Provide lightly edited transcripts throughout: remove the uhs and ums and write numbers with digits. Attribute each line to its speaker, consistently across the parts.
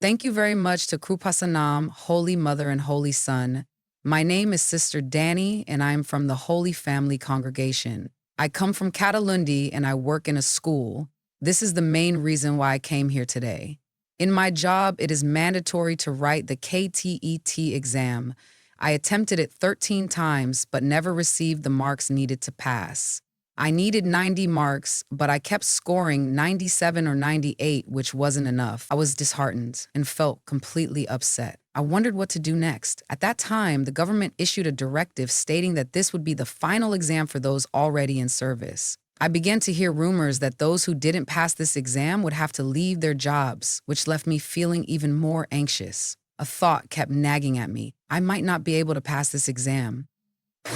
Speaker 1: Thank you very much to Kreupasanam, Holy Mother and Holy Son. My name is Sister Dani, and I am from the Holy Family Congregation. I come from Catalundi and I work in a school. This is the main reason why I came here today. In my job, it is mandatory to write the KTET exam. I attempted it 13 times, but never received the marks needed to pass. I needed 90 marks, but I kept scoring 97 or 98, which wasn't enough. I was disheartened and felt completely upset. I wondered what to do next. At that time, the government issued a directive stating that this would be the final exam for those already in service. I began to hear rumors that those who didn't pass this exam would have to leave their jobs, which left me feeling even more anxious. A thought kept nagging at me. I might not be able to pass this exam.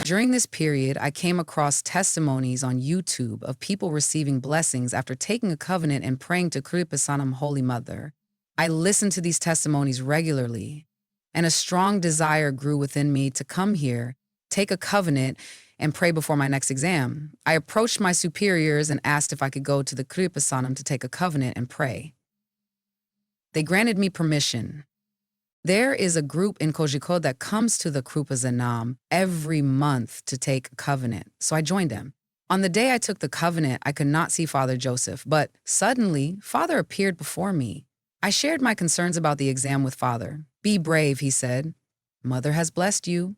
Speaker 1: During this period, I came across testimonies on YouTube of people receiving blessings after taking a covenant and praying to Kreupasanam, Holy Mother. I listened to these testimonies regularly, and a strong desire grew within me to come here, take a covenant, and pray before my next exam. I approached my superiors and asked if I could go to the Kreupasanam to take a covenant and pray. They granted me permission. There is a group in Kozhikode that comes to the Kreupasanam every month to take a covenant, so I joined them. On the day I took the covenant, I could not see Father Joseph, but suddenly, Father appeared before me. I shared my concerns about the exam with Father. "Be brave," he said. "Mother has blessed you."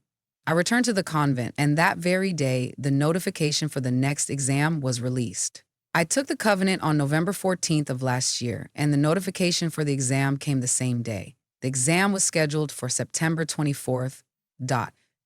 Speaker 1: I returned to the convent, and that very day, the notification for the next exam was released. I took the covenant on November 14th of last year, and the notification for the exam came the same day. The exam was scheduled for September 24th.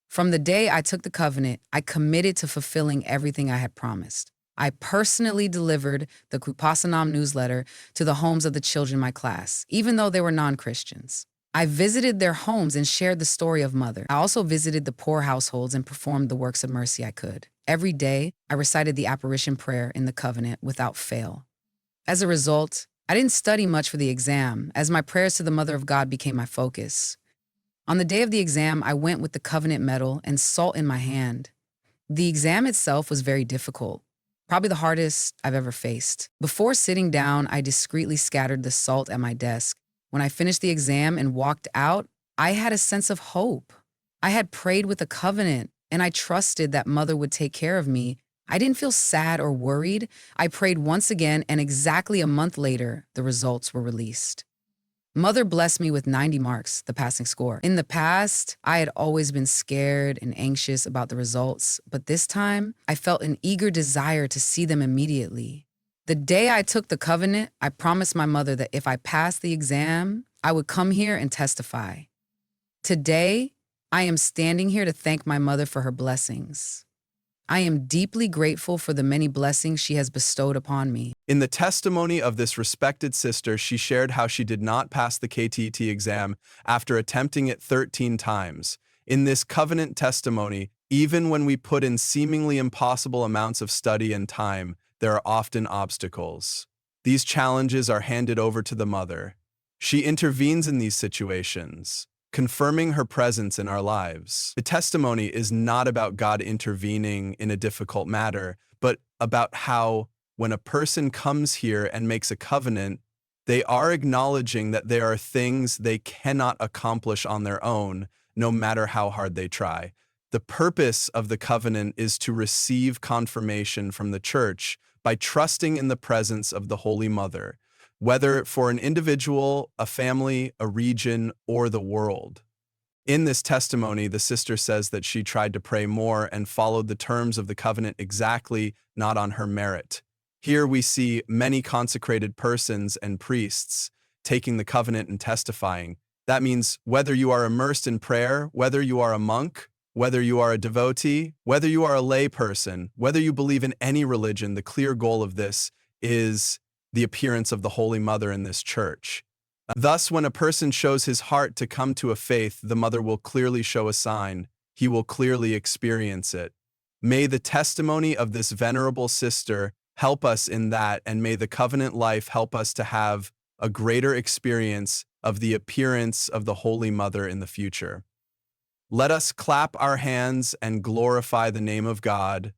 Speaker 1: From the day I took the covenant, I committed to fulfilling everything I had promised. I personally delivered the Kreupasanam newsletter to the homes of the children in my class, even though they were non-Christians. I visited their homes and shared the story of Mother. I also visited the poor households and performed the works of mercy I could. Every day, I recited the apparition prayer in the covenant without fail. As a result, I didn't study much for the exam, as my prayers to the Mother of God became my focus. On the day of the exam, I went with the covenant medal and salt in my hand. The exam itself was very difficult, probably the hardest I've ever faced. Before sitting down, I discreetly scattered the salt at my desk. When I finished the exam and walked out, I had a sense of hope. I had prayed with a covenant, and I trusted that Mother would take care of me. I didn't feel sad or worried. I prayed once again, and exactly a month later, the results were released. Mother blessed me with 90 marks, the passing score. In the past, I had always been scared and anxious about the results, but this time, I felt an eager desire to see them immediately. The day I took the covenant, I promised my mother that if I passed the exam, I would come here and testify. Today, I am standing here to thank my mother for her blessings. I am deeply grateful for the many blessings she has bestowed upon me.
Speaker 2: In the testimony of this respected sister, she shared how she did not pass the KTET exam after attempting it 13 times. In this covenant testimony, even when we put in seemingly impossible amounts of study and time, there are often obstacles. These challenges are handed over to the Mother. She intervenes in these situations, confirming her presence in our lives. The testimony is not about God intervening in a difficult matter, but about how, when a person comes here and makes a covenant, they are acknowledging that there are things they cannot accomplish on their own, no matter how hard they try. The purpose of the covenant is to receive confirmation from the Church by trusting in the presence of the Holy Mother, whether for an individual, a family, a region, or the world. In this testimony, the sister says that she tried to pray more and followed the terms of the covenant exactly, not on her merit. Here we see many consecrated persons and priests taking the covenant and testifying. That means whether you are immersed in prayer, whether you are a monk, whether you are a devotee, whether you are a lay person, whether you believe in any religion, the clear goal of this is the appearance of the Holy Mother in this church. Thus, when a person shows his heart to come to a faith, the Mother will clearly show a sign. He will clearly experience it. May the testimony of this venerable sister help us in that, and may the covenant life help us to have a greater experience of the appearance of the Holy Mother in the future. Let us clap our hands and glorify the name of God.